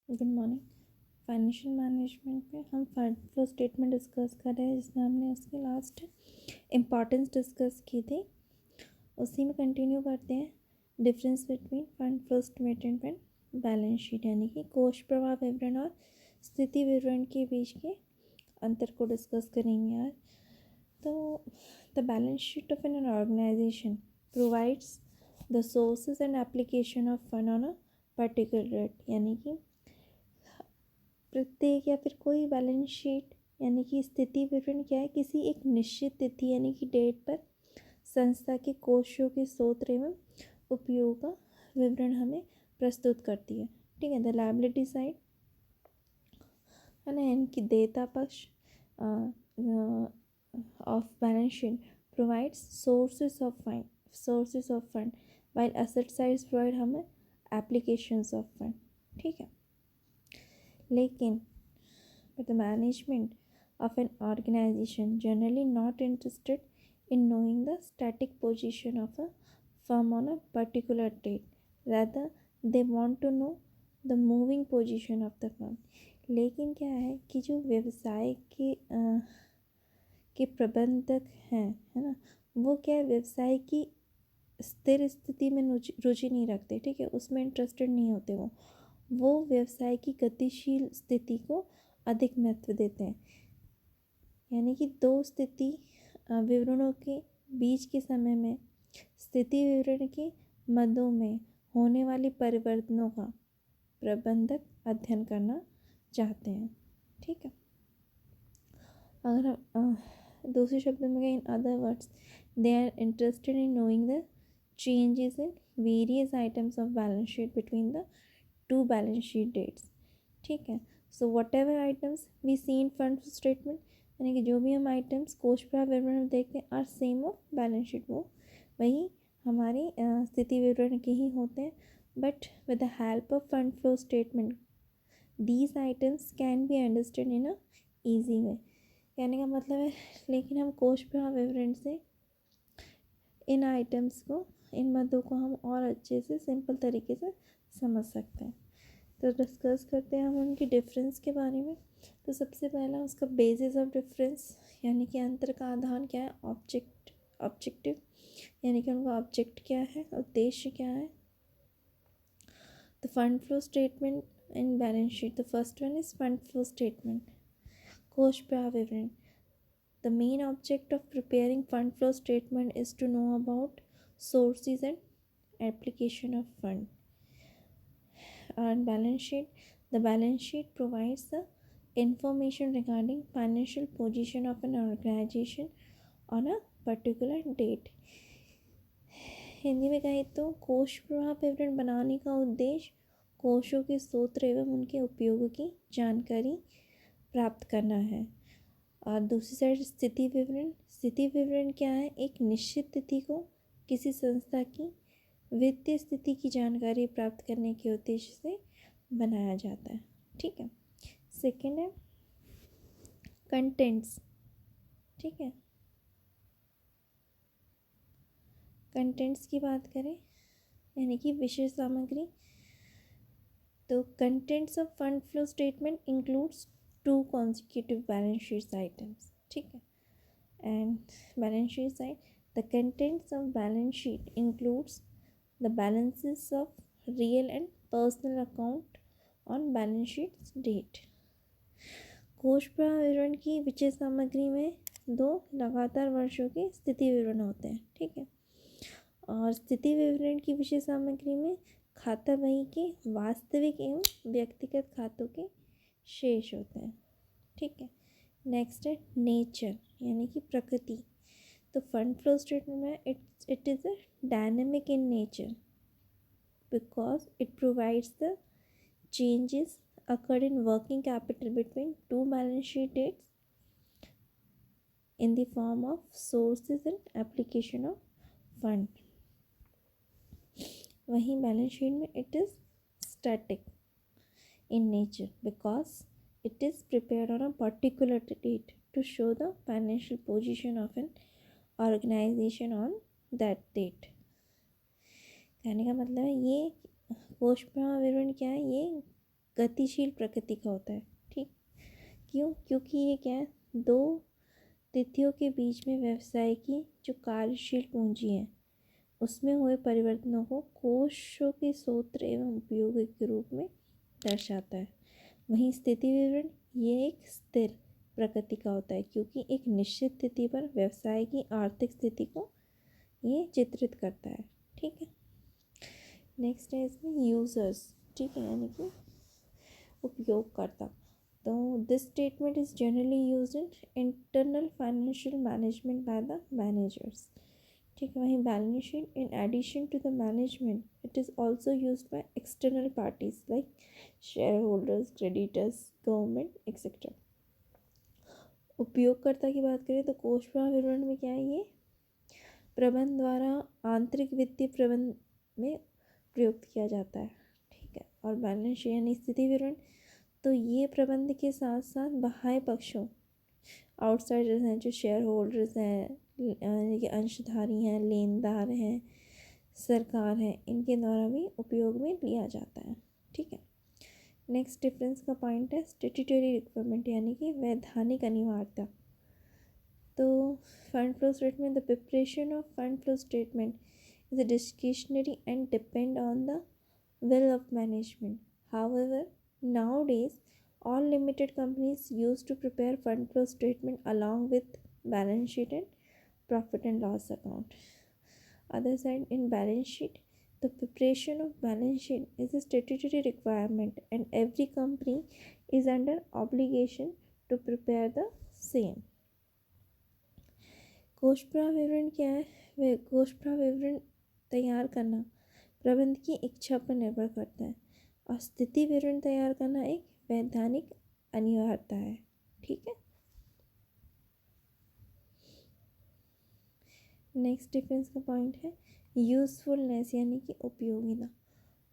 Good morning. Financial management में हम fund flow statement discuss कर रहे हैं, जिसमें हमने उसके लास्ट इम्पॉर्टेंस डिस्कस की थी। उसी में कंटिन्यू करते हैं। Difference between fund flow statement and balance sheet, यानी कि कोष प्रवाह विवरण और स्थिति विवरण के बीच के अंतर को डिस्कस करेंगे आज। तो the balance sheet of an organisation provides the sources and application of fund on a particular date, यानी कि प्रत्येक या फिर कोई बैलेंस शीट यानी कि स्थिति विवरण क्या है, किसी एक निश्चित तिथि यानी कि डेट पर संस्था के कोषों के स्रोत एवं उपयोग का विवरण हमें प्रस्तुत करती है। ठीक है। द लायबिलिटी साइड है ना, यानी कि देयता पक्ष of balance sheet provides sources of fund, while asset side provide हमें एप्लीकेशंस ऑफ फंड। ठीक है। लेकिन but the management of an organization generally not interested in knowing the static position of a firm on a particular date. Rather, they want to know the moving position of the firm. लेकिन क्या है कि जो व्यवसाय के प्रबंधक हैं, है ना, वो क्या है, व्यवसाय की स्थिर स्थिति में रुचि नहीं रखते। ठीक है, उसमें इंटरेस्टेड नहीं होते। वो व्यवसाय की गतिशील स्थिति को अधिक महत्व देते हैं, यानी कि दो स्थिति विवरणों के बीच के समय में स्थिति विवरण के मदों में होने वाली परिवर्तनों का प्रबंधक अध्ययन करना चाहते हैं। ठीक है। अगर हम दूसरे शब्दों में कहें, in other words, they are interested in knowing the changes in various items of balance sheet between the two balance sheet dates. ठीक है। So whatever items we see in fund statement, यानी कि जो भी हम items कोष प्रवाह विवरण में देखते हैं, are same of balance sheet, वो वही हमारी स्थिति विवरण के ही होते हैं। But with the help of fund flow statement these items can be understand in a easy way. कहने का मतलब है, लेकिन हम कोष प्रवाह विवरण से इन आइटम्स को, इन मदों को हम और अच्छे से सिंपल तरीके से समझ सकते हैं। तो डिस्कस करते हैं हम उनकी डिफरेंस के बारे में। तो सबसे पहला उसका बेसिस ऑफ डिफरेंस, यानी कि अंतर का आधार क्या है, ऑब्जेक्टिव, यानी कि उनका ऑब्जेक्ट क्या है, उद्देश्य क्या है। The fund flow statement and balance sheet, the first one is fund flow statement, कोष प्रवाह विवरण। The main object of preparing fund flow statement is to know about sources and application of fund. And balance sheet, the balance sheet provides the information regarding financial position of an organization on a particular date. Hindi में कहें तो कोष प्रवाह विवरण बनाने का उद्देश्य कोषों के स्रोत एवं उनके उपयोग की जानकारी प्राप्त करना है। और दूसरी साइड स्थिति विवरण, स्थिति विवरण क्या है, एक निश्चित तिथि को किसी संस्था की वित्तीय स्थिति की जानकारी प्राप्त करने के उद्देश्य से बनाया जाता है। ठीक है। सेकंड है कंटेंट्स। ठीक है, कंटेंट्स की बात करें यानी कि विषय सामग्री, तो contents of fund flow statement includes 2 consecutive balance sheet items. ठीक है। And balance sheet side, the contents of balance sheet includes the balances of real and personal account on balance sheet date. कोष प्रवाह विवरण की विषय सामग्री में 2 लगातार वर्षों के स्थिति विवरण होते हैं। ठीक है। और स्थिति विवरण की विषय सामग्री में खाता बही के वास्तविक एवं व्यक्तिगत खातों के शेष होते हैं। ठीक है। नेक्स्ट है नेचर, यानी कि प्रकृति। तो फंड फ्लो स्टेटमेंट में it is a dynamic in nature because it provides the changes occurred in working capital between two balance sheet dates in the form of sources and application of fund. वहीं balance sheet में it is static in nature because it is prepared on a particular date to show the financial position of an organization on that date. कहने का मतलब है, ये कोष प्रवाह विवरण क्या है, ये गतिशील प्रकृति का होता है। ठीक, क्यों? क्योंकि ये क्या है, दो तिथियों के बीच में व्यवसाय की जो कार्यशील पूंजी है उसमें हुए परिवर्तनों को कोषों के सूत्र एवं उपयोग के रूप में दर्शाता है। वहीं स्थिति विवरण ये एक स्थिर प्रकृति का होता है, क्योंकि एक निश्चित तिथि पर व्यवसाय की आर्थिक स्थिति को ये चित्रित करता है। ठीक है, नेक्स्ट है इसमें यूजर्स। ठीक है, यानी कि उपयोगकर्ता। तो this statement is generally used in internal financial management by the managers. ठीक है, वहीं balance sheet in addition to the management it is also used by external parties like shareholders, creditors, government etcetera. उपयोगकर्ता की बात करें तो कोष प्रवाह विवरण में क्या है, ये प्रबंध द्वारा आंतरिक वित्तीय प्रबंध में प्रयुक्त किया जाता है। ठीक है, और बैलेंस शीट यानी स्थिति विवरण तो ये प्रबंध के साथ साथ बाह्य पक्षों, आउटसाइडर्स हैं, जो शेयर होल्डर्स हैं, यानी कि अंशधारी हैं, लेनदार हैं, सरकार है, इनके द्वारा भी उपयोग में लिया जाता है। ठीक है, नेक्स्ट डिफरेंस का पॉइंट है स्टैट्यूटरी रिक्वायरमेंट, यानी कि वैधानिक अनिवार्यता। तो fund flow statement, the preparation of fund flow statement is discretionary and depend on the will of management. However, nowadays all limited companies use to prepare fund flow statement along with balance sheet and profit and loss account. Other side, in balance sheet, the preparation of balance sheet is a statutory requirement and every company is under obligation to prepare the same. कोष प्रवाह विवरण क्या है? वह कोष प्रवाह विवरण तैयार करना प्रबंध की इच्छा पर निर्भर करता है और स्थिति विवरण तैयार करना एक वैधानिक अनिवार्यता है। ठीक है, नेक्स्ट डिफरेंस का पॉइंट है यूजफुलनेस, यानी कि उपयोगिता।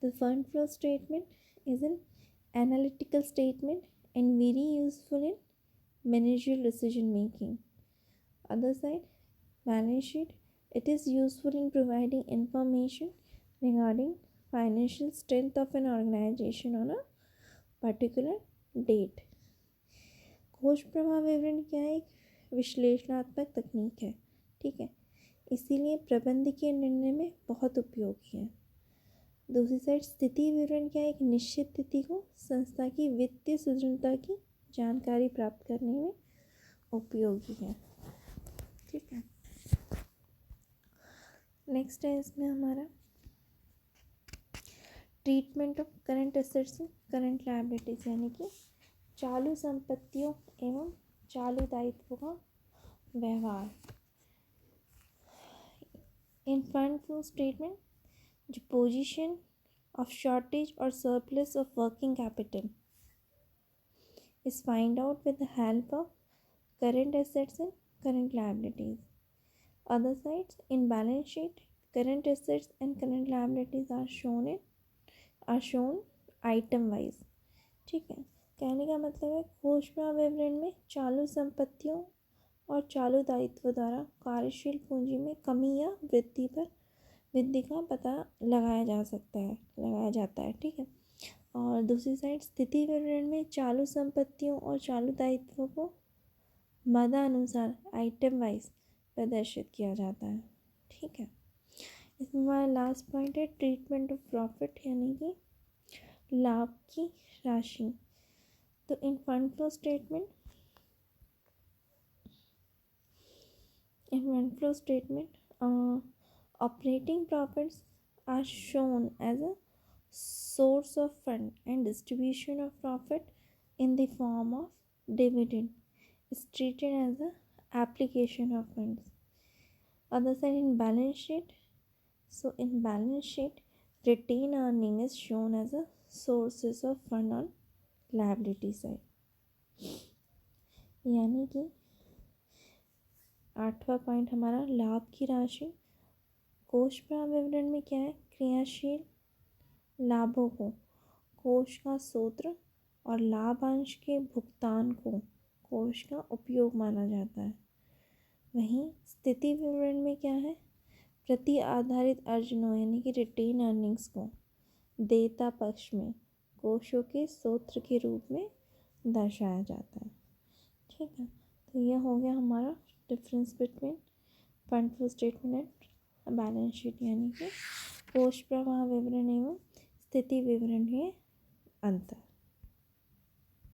The fund flow statement is an analytical statement and very useful in managerial decision making. Other side, balance sheet it is useful in providing information regarding financial strength of an organization on a particular date. कोष प्रवाह विवरण क्या है, एक विश्लेषणात्मक तकनीक है। ठीक है, इसीलिए प्रबंधकीय निर्णय में बहुत उपयोगी है। दूसरी साइड स्थिति विवरण क्या है, एक निश्चित तिथि को संस्था की वित्तीय सुदृढ़ता की जानकारी प्राप्त करने में उपयोगी है। ठीक है, नेक्स्ट है इसमें हमारा treatment of current assets and current liabilities, यानी कि चालू संपत्तियों एवं चालू दायित्वों का व्यवहार। इन फंड फ्लो स्टेटमेंट जो पोजीशन ऑफ शॉर्टेज और surplus of working capital is find out with the help of current assets and current liabilities. Other sides, in balance sheet current assets and current liabilities are shown item wise. ठीक है, कहने का मतलब है कोष प्रवाह विवरण में चालू संपत्तियों और चालू दायित्व द्वारा कार्यशील पूंजी में कमी या वृद्धि का पता लगाया जाता है। ठीक है, और दूसरी साइड स्थिति विवरण में चालू संपत्तियों और चालू दायित्वों को मदानुसार आइटम वाइज प्रदर्शित किया जाता है। ठीक है, इसमें हमारा लास्ट पॉइंट है ट्रीटमेंट ऑफ प्रॉफिट, यानी कि लाभ की राशि। तो in fund flow statement operating profits are shown as a source of fund and distribution of profit in the form of dividend is treated as a application of funds. Other side, in balance sheet, so in balance sheet retained earning is shown as a sources of fund on liability side. यानी कि 8वां point हमारा लाभ की राशि। कोष प्रवाह विवरण में क्या है, क्रियाशील लाभों को कोष का सूत्र और लाभांश के भुगतान को कोष का उपयोग माना जाता है। वहीं स्थिति विवरण में क्या है, प्रति आधारित अर्जनों यानी कि रिटेन अर्निंग्स को देयता पक्ष में कोशों के सूत्र के रूप में दर्शाया जाता है। ठीक है, तो यह हो गया हमारा difference between fund flow statement and balance sheet, यानी कि कोष प्रवाह विवरण एवं स्थिति विवरण के अंतर।